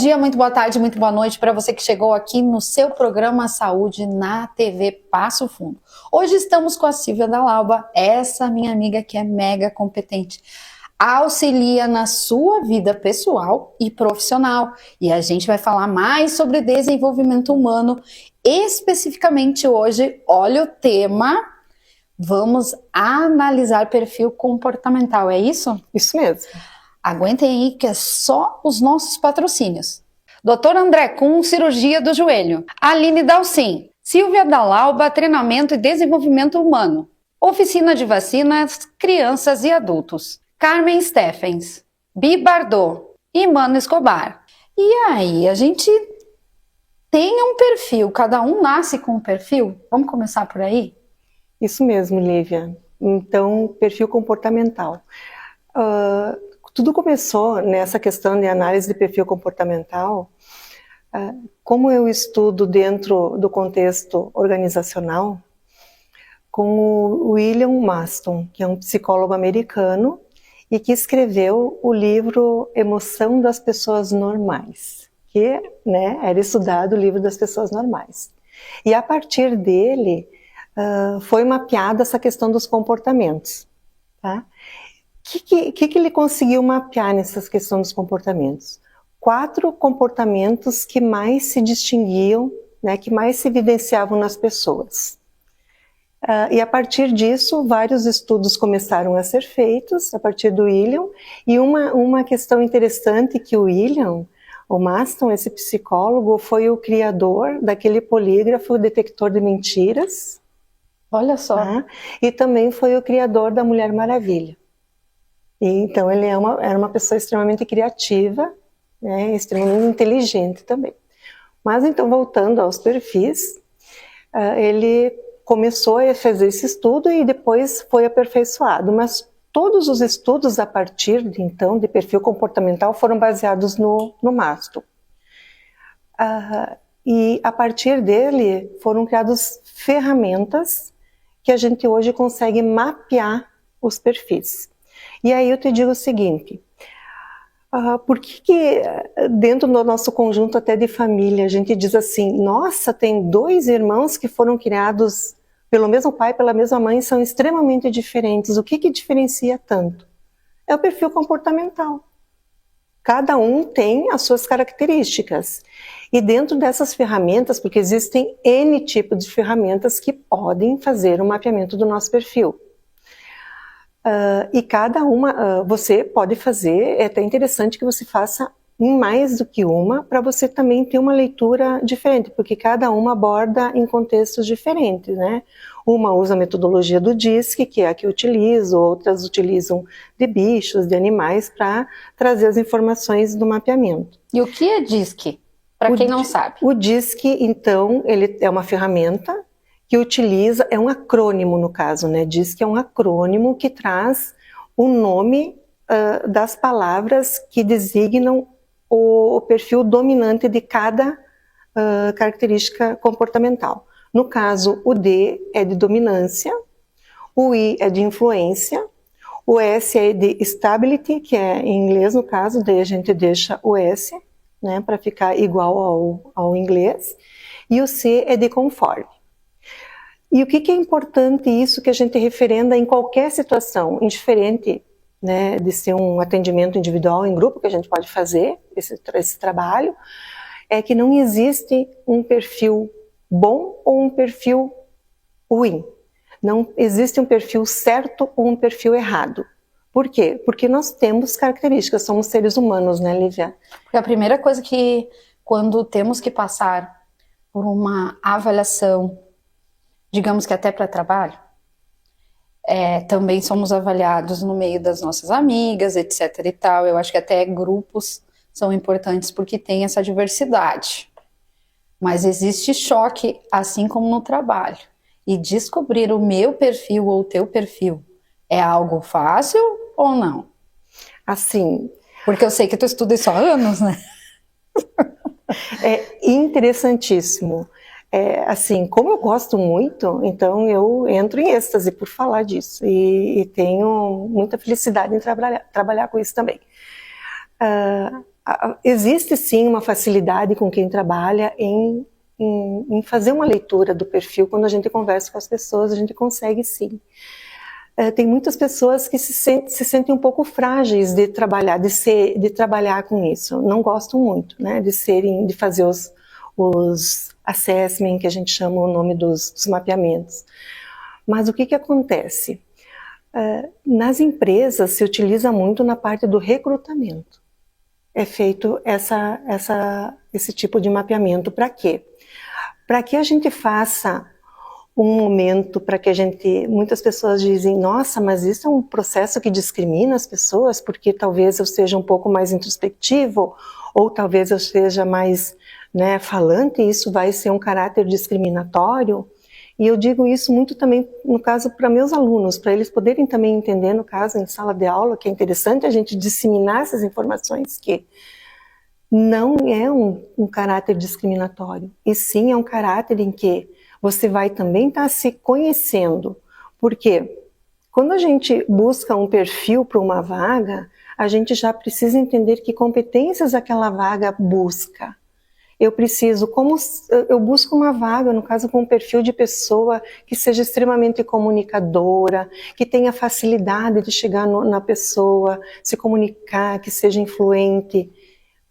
dia, muito boa tarde, muito boa noite para você que chegou aqui no seu programa Saúde na TV Passo Fundo. Hoje estamos com a Silvia Dalauba, essa minha amiga que é mega competente. Auxilia na sua vida pessoal e profissional. E a gente vai falar mais sobre desenvolvimento humano. Especificamente hoje, olha o tema, vamos analisar perfil comportamental, é isso? Isso mesmo. Aguentem aí que é só os nossos patrocínios. Dr. André Kuhn, cirurgia do joelho. Aline Dalcin. Silvia Dalauba, treinamento e desenvolvimento humano. Oficina de vacinas, crianças e adultos. Carmen Steffens. Bi Bardot. E Mano Escobar. E aí, a gente tem um perfil, cada um nasce com um perfil? Vamos começar por aí? Isso mesmo, Lívia. Então, perfil comportamental. Tudo começou nessa questão de análise de perfil comportamental. Como eu estudo dentro do contexto organizacional, com o William Maston, que é um psicólogo americano e que escreveu o livro Emoção das Pessoas Normais, que era estudado o livro das pessoas normais. E a partir dele foi mapeada essa questão dos comportamentos, tá? O que ele conseguiu mapear nessas questões dos comportamentos? 4 comportamentos que mais se distinguiam, que mais se evidenciavam nas pessoas. E a partir disso, vários estudos começaram a ser feitos, a partir do William, e uma questão interessante que o Maston, esse psicólogo, foi o criador daquele polígrafo detector de mentiras. Olha só. E também foi o criador da Mulher Maravilha. Então ele era uma pessoa extremamente criativa, extremamente inteligente também. Mas então, voltando aos perfis, ele começou a fazer esse estudo e depois foi aperfeiçoado. Mas todos os estudos a partir de perfil comportamental foram baseados no Maston. E a partir dele foram criadas ferramentas que a gente hoje consegue mapear os perfis. E aí eu te digo o seguinte, por que dentro do nosso conjunto até de família a gente diz assim, nossa, tem 2 irmãos que foram criados pelo mesmo pai, pela mesma mãe, são extremamente diferentes. O que diferencia tanto? É o perfil comportamental. Cada um tem as suas características. E dentro dessas ferramentas, porque existem N tipos de ferramentas que podem fazer o mapeamento do nosso perfil. E cada uma você pode fazer, é até interessante que você faça em mais do que uma, para você também ter uma leitura diferente, porque cada uma aborda em contextos diferentes, né? Uma usa a metodologia do DISC, que é a que eu utilizo, outras utilizam de bichos, de animais, para trazer as informações do mapeamento. E o que é DISC? Para quem não sabe. O DISC, então, ele é uma ferramenta que utiliza, é um acrônimo no caso, né? DISC é um acrônimo que traz o nome das palavras que designam o perfil dominante de cada característica comportamental. No caso, o D é de dominância, o I é de influência, o S é de stability, que é em inglês no caso, daí a gente deixa o S, para ficar igual ao inglês, e o C é de conforme. E o que é importante isso que a gente referenda em qualquer situação, indiferente de ser um atendimento individual em grupo, que a gente pode fazer esse trabalho, é que não existe um perfil bom ou um perfil ruim. Não existe um perfil certo ou um perfil errado. Por quê? Porque nós temos características, somos seres humanos, né, Lívia? Porque a primeira coisa que, quando temos que passar por uma avaliação, digamos que até para trabalho, também somos avaliados no meio das nossas amigas, etc e tal. Eu acho que até grupos são importantes porque tem essa diversidade. Mas existe choque, assim como no trabalho. E descobrir o meu perfil ou o teu perfil é algo fácil ou não? Assim... Porque eu sei que tu estuda isso há anos, né? É interessantíssimo. Assim, como eu gosto muito, então eu entro em êxtase por falar disso. E tenho muita felicidade em trabalhar com isso também. existe sim uma facilidade com quem trabalha em fazer uma leitura do perfil. Quando a gente conversa com as pessoas, a gente consegue sim. Tem muitas pessoas que se sentem um pouco frágeis de trabalhar com isso. Não gostam muito, né, de fazer os assessment, que a gente chama o nome dos mapeamentos. Mas o que acontece? Nas empresas se utiliza muito na parte do recrutamento. É feito esse tipo de mapeamento. Para quê? Para que a gente faça um momento para que muitas pessoas dizem, nossa, mas isso é um processo que discrimina as pessoas, porque talvez eu seja um pouco mais introspectivo, ou talvez eu seja mais, né, falante, e isso vai ser um caráter discriminatório. E eu digo isso muito também, no caso, para meus alunos, para eles poderem também entender, no caso, em sala de aula, que é interessante a gente disseminar essas informações, que não é um caráter discriminatório, e sim é um caráter em que você vai também estar se conhecendo. Porque quando a gente busca um perfil para uma vaga, a gente já precisa entender que competências aquela vaga busca. Eu busco uma vaga, no caso, com um perfil de pessoa que seja extremamente comunicadora, que tenha facilidade de chegar na pessoa, se comunicar, que seja influente.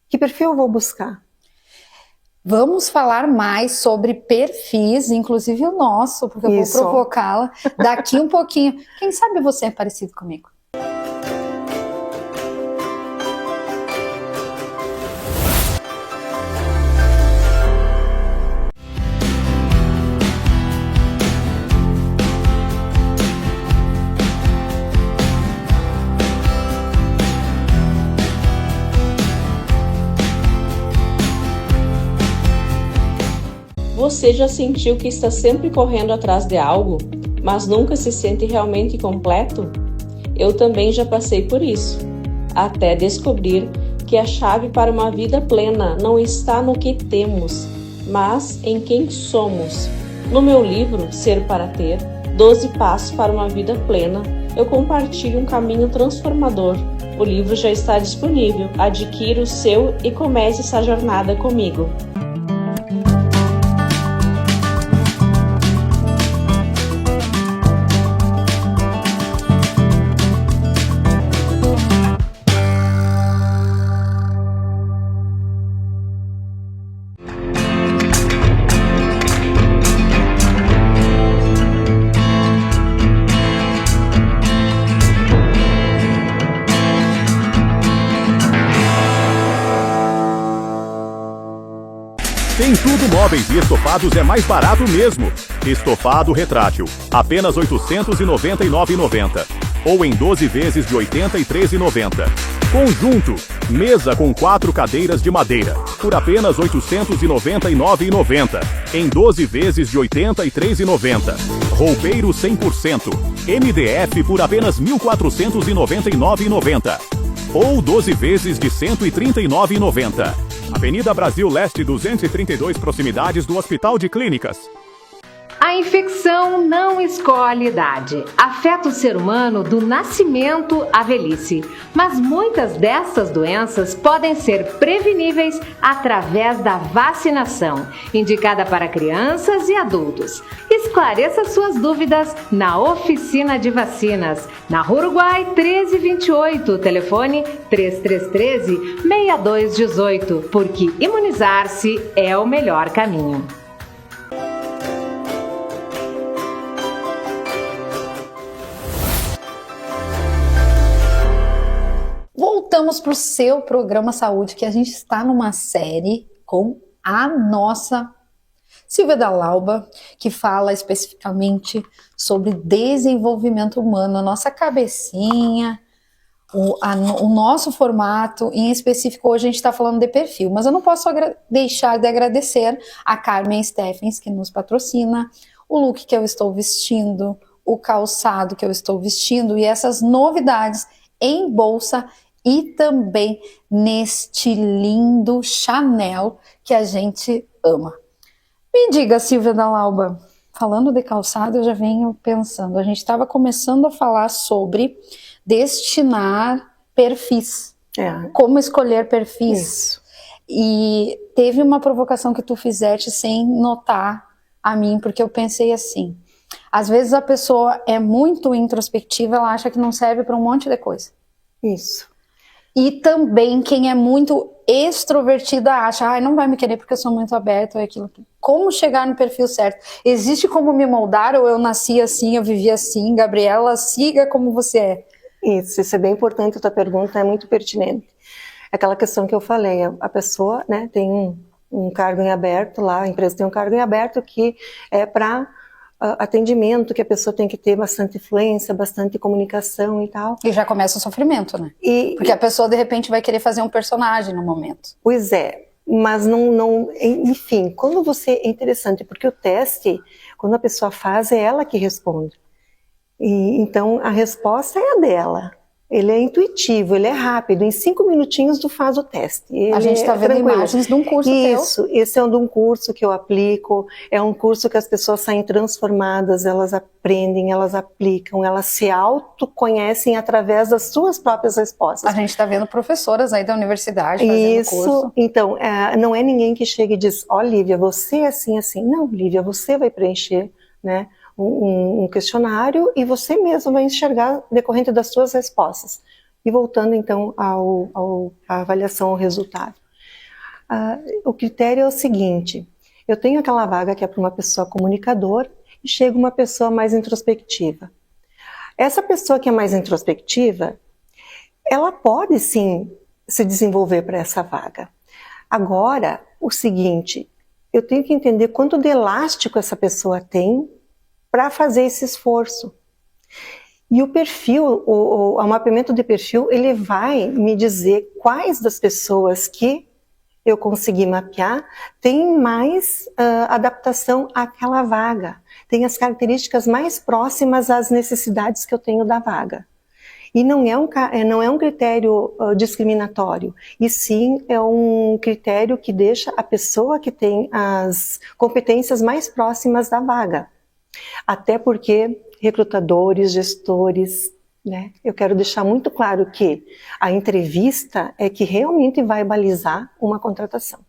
Que perfil eu vou buscar? Vamos falar mais sobre perfis, inclusive o nosso, porque eu vou provocá-la daqui um pouquinho. Quem sabe você é parecido comigo? Você já sentiu que está sempre correndo atrás de algo, mas nunca se sente realmente completo? Eu também já passei por isso, até descobrir que a chave para uma vida plena não está no que temos, mas em quem somos. No meu livro, Ser para Ter, 12 Passos para uma Vida Plena, eu compartilho um caminho transformador. O livro já está disponível, adquira o seu e comece essa jornada comigo. Em Tudo Móveis e Estofados é mais barato mesmo. Estofado retrátil, apenas R$ 899,90. Ou em 12 vezes de R$ 83,90. Conjunto, mesa com 4 cadeiras de madeira, por apenas R$ 899,90. Em 12 vezes de R$ 83,90. Roupeiro 100%, MDF por apenas R$ 1.499,90. Ou 12 vezes de R$ 139,90. Avenida Brasil Leste 232, proximidades do Hospital de Clínicas. A infecção não escolhe idade. Afeta o ser humano do nascimento à velhice. Mas muitas dessas doenças podem ser preveníveis através da vacinação, indicada para crianças e adultos. Esclareça suas dúvidas na Oficina de Vacinas, na Rua Uruguai 1328, telefone 3313-6218, porque imunizar-se é o melhor caminho. Voltamos para o seu programa Saúde, que a gente está numa série com a nossa Silvia Dalauba, que fala especificamente sobre desenvolvimento humano, a nossa cabecinha, o nosso formato. Em específico, hoje a gente está falando de perfil, mas eu não posso deixar de agradecer a Carmen Steffens, que nos patrocina, o look que eu estou vestindo, o calçado que eu estou vestindo e essas novidades em bolsa e também neste lindo Chanel que a gente ama. Me diga, Silvia Dalauba, falando de calçado, eu já venho pensando, a gente estava começando a falar sobre destinar perfis, Como escolher perfis. Isso. E teve uma provocação que tu fizeste sem notar a mim, porque eu pensei assim, às vezes a pessoa é muito introspectiva, ela acha que não serve para um monte de coisa. Isso. E também quem é muito extrovertida acha, não vai me querer porque eu sou muito aberta ou aquilo. Como chegar no perfil certo? Existe como me moldar ou eu nasci assim, eu vivi assim? Gabriela, siga como você é. Isso é bem importante, a tua pergunta é muito pertinente. Aquela questão que eu falei, a pessoa, né, tem um cargo em aberto lá, a empresa tem um cargo em aberto que é para atendimento, que a pessoa tem que ter bastante influência, bastante comunicação e tal. E já começa o sofrimento, né? Porque a pessoa de repente vai querer fazer um personagem no momento. Pois é, mas enfim, quando você, é interessante, porque o teste, quando a pessoa faz, é ela que responde. E então a resposta é a dela. Ele é intuitivo, ele é rápido. Em 5 minutinhos tu faz o teste. A gente está vendo imagens de um curso Isso, esse é de um curso que eu aplico. É um curso que as pessoas saem transformadas, elas aprendem, elas aplicam, elas se autoconhecem através das suas próprias respostas. A gente está vendo professoras aí da universidade fazendo Isso, curso. então, não é ninguém que chega e diz, Lívia, você é assim, assim. Não, Lívia, você vai preencher, né, um questionário e você mesmo vai enxergar decorrente das suas respostas. E voltando então à avaliação, ao resultado. O critério é o seguinte, eu tenho aquela vaga que é para uma pessoa comunicadora e chega uma pessoa mais introspectiva. Essa pessoa que é mais introspectiva, ela pode sim se desenvolver para essa vaga. Agora, o seguinte, eu tenho que entender quanto de elástico essa pessoa tem para fazer esse esforço. E o perfil, o mapeamento de perfil, ele vai me dizer quais das pessoas que eu consegui mapear tem mais adaptação àquela vaga, tem as características mais próximas às necessidades que eu tenho da vaga. E não é um critério discriminatório, e sim é um critério que deixa a pessoa que tem as competências mais próximas da vaga. Até porque recrutadores, gestores, né, eu quero deixar muito claro que a entrevista é que realmente vai balizar uma contratação.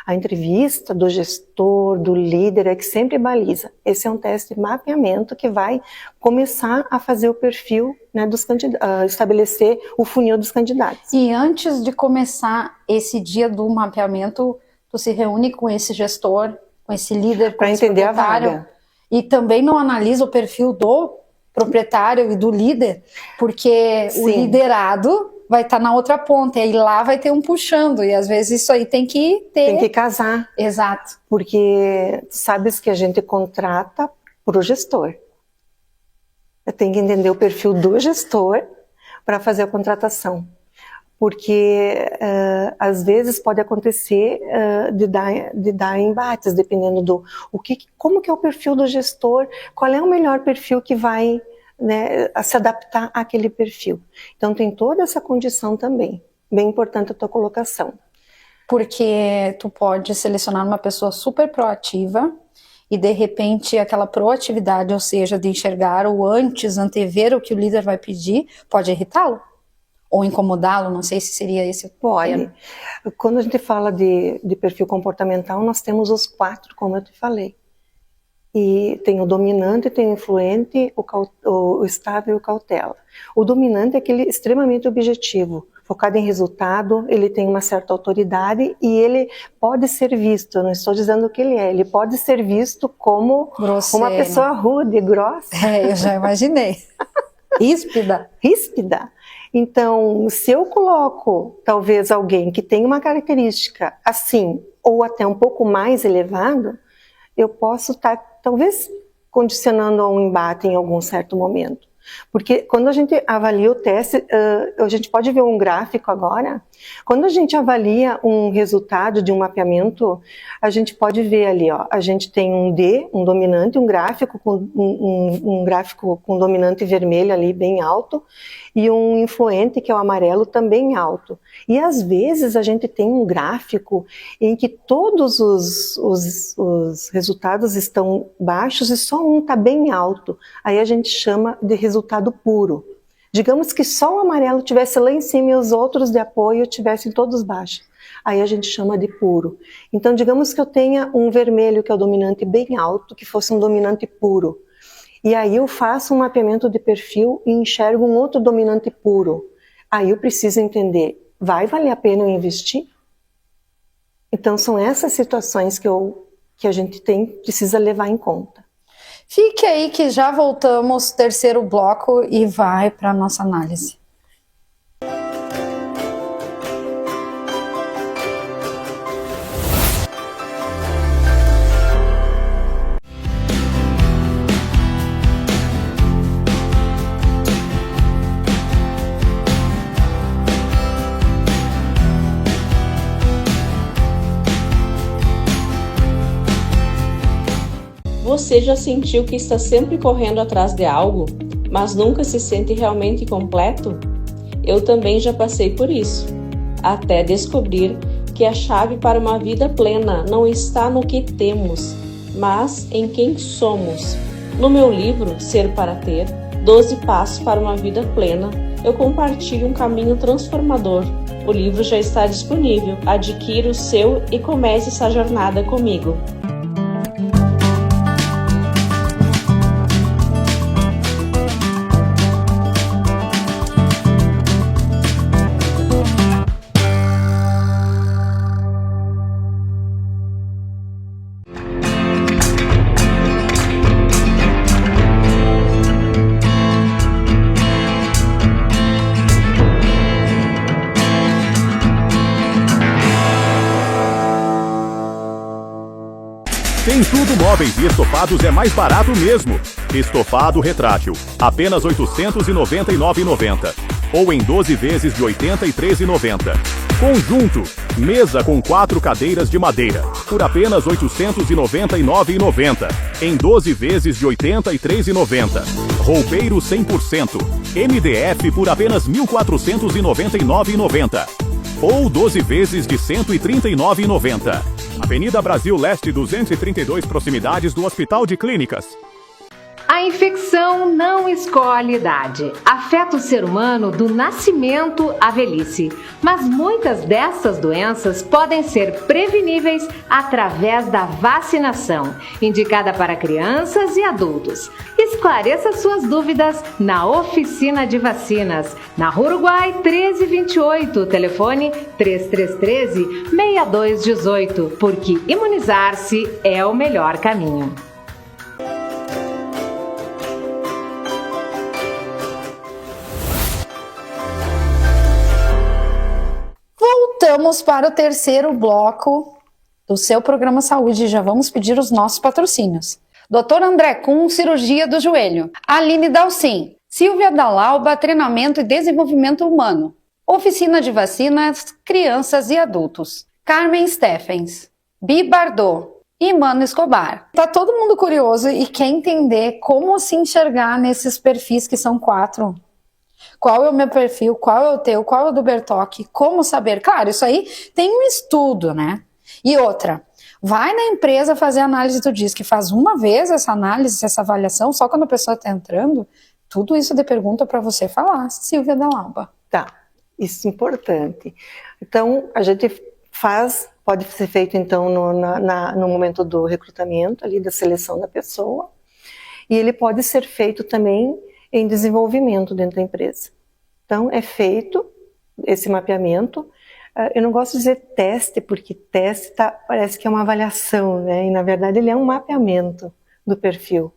A entrevista do gestor, do líder é que sempre baliza. Esse é um teste de mapeamento que vai começar a fazer o perfil, né, dos candidatos, estabelecer o funil dos candidatos. E antes de começar esse dia do mapeamento, tu se reúne com esse gestor, com esse líder, para entender a vaga. E também não analisa o perfil do proprietário e do líder, porque o liderado vai estar na outra ponta, e aí lá vai ter um puxando, e às vezes isso aí tem que ter... Tem que casar. Exato. Porque sabes que a gente contrata pro gestor. Tem que entender o perfil do gestor para fazer a contratação. Porque às vezes pode acontecer de dar embates, dependendo como que é o perfil do gestor, qual é o melhor perfil que vai, né, se adaptar àquele perfil. Então tem toda essa condição também, bem importante a tua colocação. Porque tu pode selecionar uma pessoa super proativa e de repente aquela proatividade, ou seja, de enxergar o antes, antever o que o líder vai pedir, pode irritá-lo. Ou incomodá-lo, não sei se seria esse o termo. Quando a gente fala de perfil comportamental, nós temos os 4, como eu te falei. E tem o dominante, tem o influente, o estável e o cautela. O dominante é aquele extremamente objetivo, focado em resultado, ele tem uma certa autoridade e ele pode ser visto, eu não estou dizendo o que ele pode ser visto como grosseiro, uma pessoa rude, grossa. Eu já imaginei. Ríspida. Ríspida. Então, se eu coloco talvez alguém que tem uma característica assim, ou até um pouco mais elevada, eu posso estar talvez condicionando a um embate em algum certo momento. Porque quando a gente avalia o teste, a gente pode ver um gráfico agora, quando a gente avalia um resultado de um mapeamento, a gente pode ver ali, ó, a gente tem um D, um dominante, um gráfico com dominante vermelho ali bem alto, e um influente, que é o amarelo, também alto. E às vezes a gente tem um gráfico em que todos os resultados estão baixos e só um está bem alto. Aí a gente chama de resultado puro. Digamos que só o amarelo tivesse lá em cima e os outros de apoio tivessem todos baixos. Aí a gente chama de puro. Então, digamos que eu tenha um vermelho, que é o dominante bem alto, que fosse um dominante puro. E aí eu faço um mapeamento de perfil e enxergo um outro dominante puro. Aí eu preciso entender, vai valer a pena eu investir? Então, são essas situações que a gente precisa levar em conta. Fique aí que já voltamos, terceiro bloco, e vai para a nossa análise. Você já sentiu que está sempre correndo atrás de algo, mas nunca se sente realmente completo? Eu também já passei por isso, até descobrir que a chave para uma vida plena não está no que temos, mas em quem somos. No meu livro, Ser para Ter, 12 Passos para uma Vida Plena, eu compartilho um caminho transformador. O livro já está disponível, adquira o seu e comece essa jornada comigo. Tem Tudo Móveis e Estofados é mais barato mesmo. Estofado retrátil, apenas R$ 899,90. Ou em 12 vezes de R$ 83,90. Conjunto, mesa com 4 cadeiras de madeira, por apenas R$ 899,90. Em 12 vezes de R$ 83,90. Roupeiro 100%, MDF por apenas R$ 1.499,90. Ou 12 vezes de R$ 139,90. Avenida Brasil Leste 232, proximidades do Hospital de Clínicas. A infecção não escolhe idade. Afeta o ser humano do nascimento à velhice. Mas muitas dessas doenças podem ser preveníveis através da vacinação, indicada para crianças e adultos. Esclareça suas dúvidas na Oficina de Vacinas, na Rua Uruguai 1328, telefone 3313-6218, porque imunizar-se é o melhor caminho. Voltamos para o terceiro bloco do seu programa Saúde. Já vamos pedir os nossos patrocínios. Dr. André Kuhn, cirurgia do joelho. Aline Dalcin. Silvia Dalauba, treinamento e desenvolvimento humano. Oficina de vacinas, crianças e adultos. Carmen Steffens. Bi Bardot. E Mano Escobar. Tá todo mundo curioso e quer entender como se enxergar nesses perfis que são 4. Qual é o meu perfil, qual é o teu, qual é o do Bertoc, como saber? Claro, isso aí tem um estudo, né? E outra, vai na empresa fazer análise do DISC, faz uma vez essa análise, essa avaliação, só quando a pessoa está entrando, tudo isso de pergunta para você falar, Silvia Dalauba. Tá, isso é importante. Então, a gente pode ser feito então no momento do recrutamento, ali da seleção da pessoa, e ele pode ser feito também em desenvolvimento dentro da empresa. Então, é feito esse mapeamento. Eu não gosto de dizer teste, porque teste parece que é uma avaliação, né? E, na verdade, ele é um mapeamento do perfil.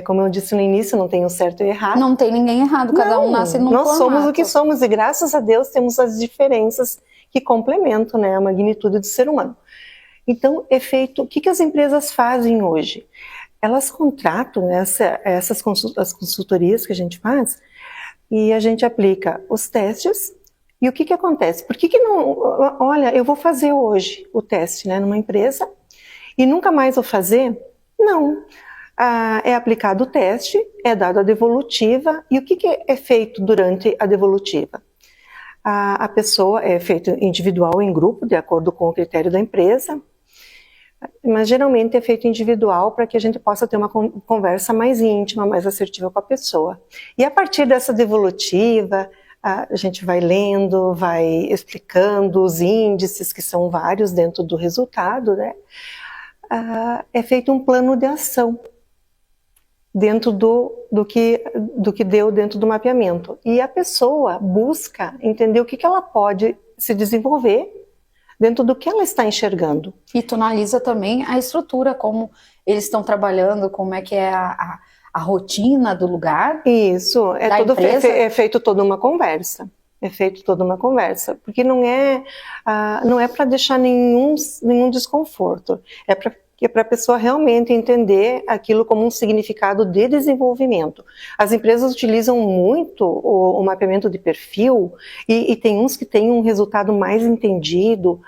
Como eu disse no início, não tem o certo e o errado. Não tem ninguém errado, cada um nasce num formato. Nós somos o que somos, e graças a Deus temos as diferenças que complementam, né, a magnitude do ser humano. Então, é feito... O que as empresas fazem hoje? Elas contratam as consultorias que a gente faz e a gente aplica os testes. E o que acontece? Por que não... Olha, eu vou fazer hoje o teste, né, numa empresa e nunca mais vou fazer? Não. É aplicado o teste, é dado a devolutiva. E o que é feito durante a devolutiva? A pessoa é feito individual, em grupo, de acordo com o critério da empresa. Mas geralmente é feito individual para que a gente possa ter uma conversa mais íntima, mais assertiva com a pessoa. E a partir dessa devolutiva, a gente vai lendo, vai explicando os índices, que são vários dentro do resultado, né? É feito um plano de ação dentro do que deu dentro do mapeamento. E a pessoa busca entender o que ela pode se desenvolver dentro do que ela está enxergando. E tu analisa também a estrutura, como eles estão trabalhando, como é que é a rotina do lugar. Isso, é feito toda uma conversa. É feito toda uma conversa, porque não é para deixar nenhum desconforto, é para a pessoa realmente entender aquilo como um significado de desenvolvimento. As empresas utilizam muito o mapeamento de perfil e tem uns que têm um resultado mais estendido,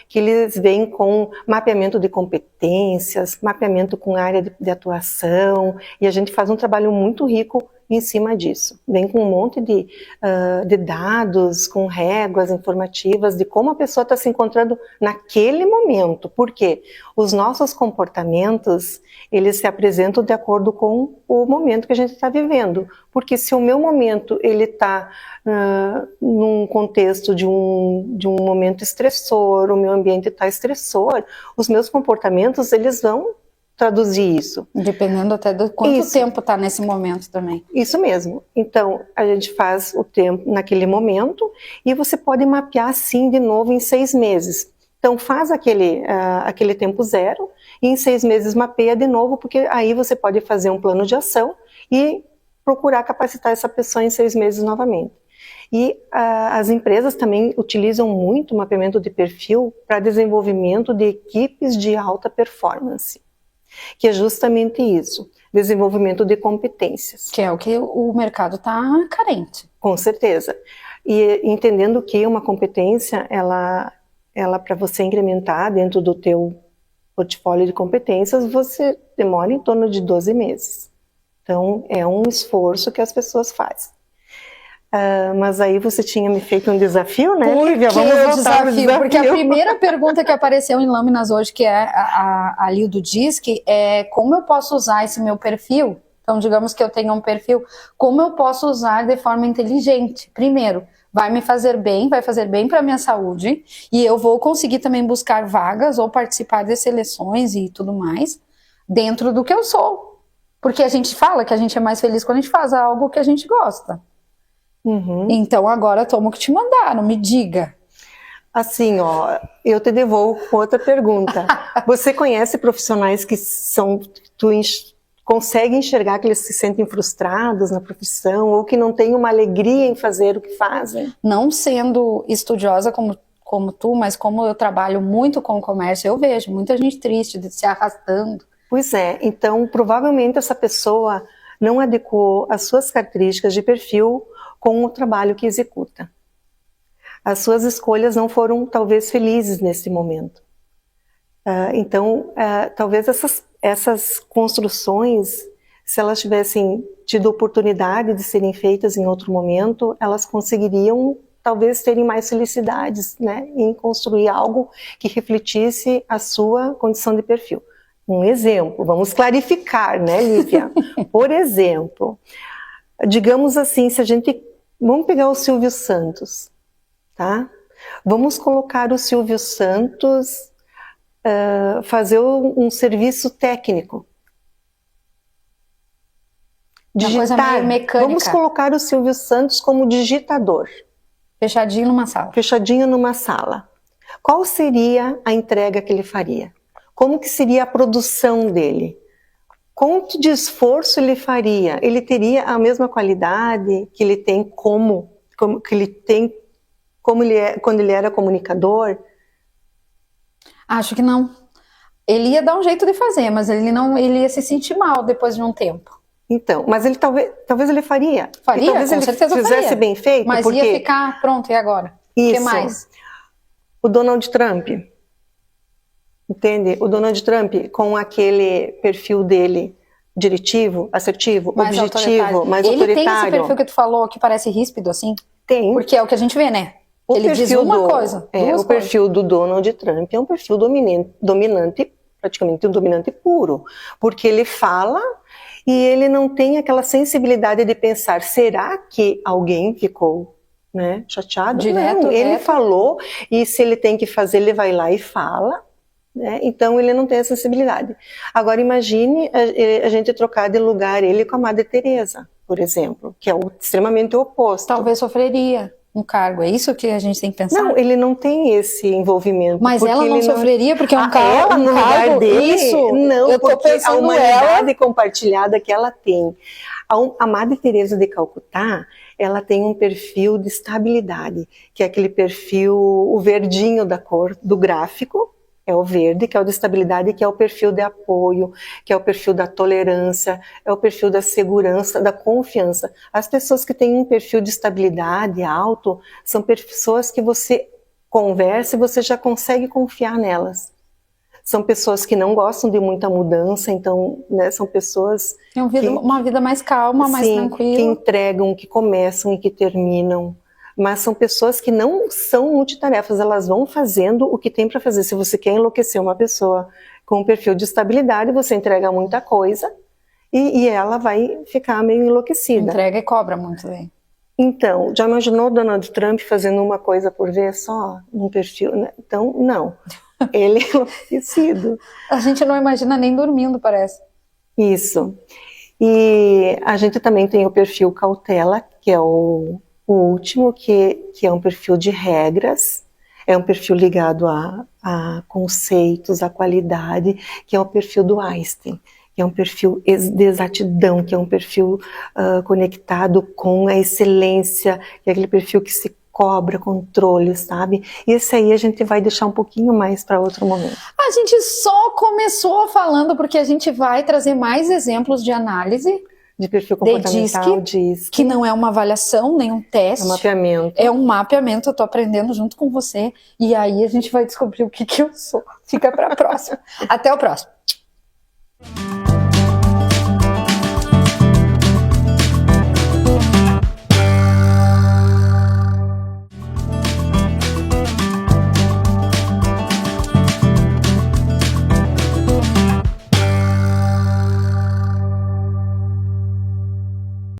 que eles vêm com mapeamento de competências, mapeamento com área de atuação, e a gente faz um trabalho muito rico em cima disso. Vem com um monte de dados, com réguas informativas de como a pessoa está se encontrando naquele momento. Por quê? Os nossos comportamentos, eles se apresentam de acordo com o momento que a gente está vivendo. Porque se o meu momento ele está num contexto de um momento estressor, o meu ambiente está estressor, os meus comportamentos, eles vão traduzir isso. Dependendo até do quanto tempo está nesse momento também. Isso mesmo. Então, a gente faz o tempo naquele momento e você pode mapear assim de novo em 6 meses. Então, faz aquele tempo zero e em 6 meses mapeia de novo, porque aí você pode fazer um plano de ação e procurar capacitar essa pessoa em 6 meses novamente. E as empresas também utilizam muito o mapeamento de perfil para desenvolvimento de equipes de alta performance. Que é justamente isso, desenvolvimento de competências. Que é o que o mercado está carente. Com certeza. E entendendo que uma competência, ela para você incrementar dentro do teu portfólio de competências, você demora em torno de 12 meses. Então, é um esforço que as pessoas fazem. Mas aí você tinha me feito um desafio, né, Lívia? Vamos voltar ao desafio. Porque a primeira pergunta que apareceu em Lâminas hoje, que é a Lildo diz, que é como eu posso usar esse meu perfil? Então, digamos que eu tenha um perfil, como eu posso usar de forma inteligente? Primeiro, vai fazer bem para a minha saúde, e eu vou conseguir também buscar vagas ou participar de seleções e tudo mais, dentro do que eu sou. Porque a gente fala que a gente é mais feliz quando a gente faz algo que a gente gosta. Uhum. Então agora toma o que te mandaram, me diga. Assim, eu te devolvo com outra pergunta. Você conhece profissionais que consegue enxergar que eles se sentem frustrados na profissão ou que não têm uma alegria em fazer o que fazem? Não sendo estudiosa como tu, mas como eu trabalho muito com o comércio, eu vejo muita gente triste de se arrastando. Pois é, então provavelmente essa pessoa não adequou as suas características de perfil com o trabalho que executa. As suas escolhas não foram talvez felizes nesse momento. Então, talvez essas construções, se elas tivessem tido oportunidade de serem feitas em outro momento, elas conseguiriam talvez terem mais felicidades, né, em construir algo que refletisse a sua condição de perfil. Um exemplo, vamos clarificar, né, Lívia? Por exemplo, digamos assim, vamos pegar o Silvio Santos, tá? Vamos colocar o Silvio Santos fazer um serviço técnico. Uma coisa meio mecânica. Vamos colocar o Silvio Santos como digitador. Fechadinho numa sala. Fechadinho numa sala. Qual seria a entrega que ele faria? Como que seria a produção dele? Quanto de esforço ele faria? Ele teria a mesma qualidade que ele tem quando ele era comunicador? Acho que não. Ele ia dar um jeito de fazer, mas ele ia se sentir mal depois de um tempo. Então, mas ele talvez ele faria. Faria, talvez com ele certeza fizesse faria. bem feito. Mas porque ia ficar pronto, e agora? O que mais? O Donald Trump, entende? O Donald Trump com aquele perfil dele diretivo, assertivo, mais objetivo, mais ele autoritário. Ele tem esse perfil que tu falou que parece ríspido assim? Tem. Porque é o que a gente vê, né? Ele diz uma coisa, duas o perfil do Donald Trump é um perfil dominante, praticamente um dominante puro, porque ele fala e ele não tem aquela sensibilidade de pensar, será que alguém ficou, né, chateado? Direto, não, ele reto. falou, e se ele tem que fazer, ele vai lá e fala, né? Então ele não tem a sensibilidade. Agora imagine a gente trocar de lugar ele com a Madre Teresa, por exemplo, que é extremamente oposto. Talvez sofreria um cargo, é isso que a gente tem que pensar? Não, ele não tem esse envolvimento. Mas ela não sofreria porque é um cargo, ela no lugar dele, isso, não, eu tô porque a pensando humanidade compartilhada que ela tem. A Madre Teresa de Calcutá, ela tem um perfil de estabilidade, que é aquele perfil, o verdinho da cor do gráfico, é o verde, que é o de estabilidade, que é o perfil de apoio, que é o perfil da tolerância, é o perfil da segurança, da confiança. As pessoas que têm um perfil de estabilidade alto são pessoas que você conversa e você já consegue confiar nelas. São pessoas que não gostam de muita mudança, então, né, são pessoas uma vida mais calma, mais tranquila. Que entregam, que começam e que terminam. Mas são pessoas que não são multitarefas, elas vão fazendo o que tem para fazer. Se você quer enlouquecer uma pessoa com um perfil de estabilidade, você entrega muita coisa e ela vai ficar meio enlouquecida. Entrega e cobra muito bem. Então, já imaginou Donald Trump fazendo uma coisa por vez só, num perfil? Né? Então, não. Ele é enlouquecido. A gente não imagina nem dormindo, parece. Isso. E a gente também tem o perfil cautela, que é o último, que é um perfil de regras, é um perfil ligado a conceitos, a qualidade, que é o perfil do Einstein, que é um perfil de exatidão, que é um perfil conectado com a excelência, que é aquele perfil que se cobra controle, sabe? E esse aí a gente vai deixar um pouquinho mais para outro momento. A gente só começou falando porque a gente vai trazer mais exemplos de análise de perfil comportamental, que não é uma avaliação, nem um teste. É um mapeamento. É um mapeamento, eu tô aprendendo junto com você. E aí a gente vai descobrir o que eu sou. Fica para a próxima. Até o próximo.